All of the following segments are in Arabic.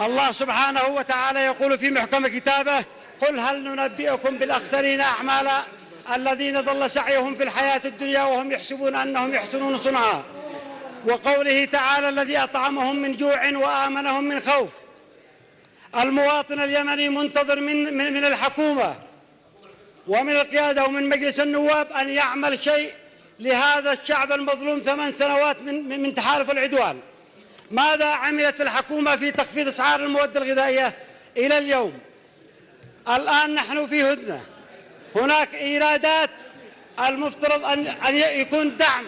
الله سبحانه وتعالى يقول في محكم كتابه: قل هل ننبئكم بالأخسرين أعمالا الذين ضل سعيهم في الحياة الدنيا وهم يحسبون أنهم يحسنون صنعا. وقوله تعالى: الذي أطعمهم من جوع وآمنهم من خوف. المواطن اليمني منتظر من الحكومة ومن القيادة ومن مجلس النواب أن يعمل شيء لهذا الشعب المظلوم 8 سنوات من تحالف العدوان. ماذا عملت الحكومة في تخفيض أسعار المواد الغذائية إلى اليوم؟ الآن نحن في هدنة، هناك إيرادات المفترض أن يكون دعم،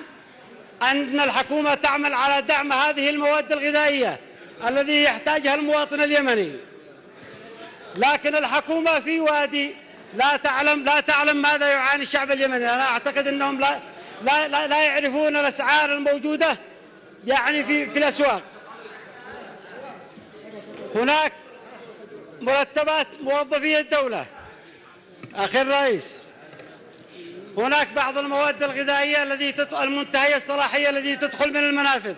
أن الحكومة تعمل على دعم هذه المواد الغذائية الذي يحتاجها المواطن اليمني، لكن الحكومة في وادي لا تعلم ماذا يعاني الشعب اليمني. أنا أعتقد أنهم لا يعرفون الأسعار الموجودة يعني في الأسواق. هناك مرتبات موظفي الدولة، أخي الرئيس، هناك بعض المواد الغذائية المنتهية الصلاحية التي تدخل من المنافذ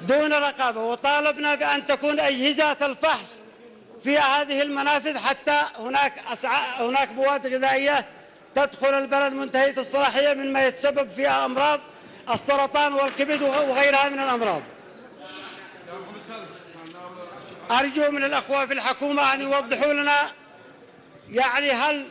دون رقابة، وطالبنا بأن تكون أجهزة الفحص في هذه المنافذ، حتى هناك مواد غذائية تدخل البلد منتهية الصلاحية مما يتسبب في أمراض السرطان والكبد وغيرها من الأمراض. أرجو من الأخوة في الحكومة أن يوضحوا لنا يعني هل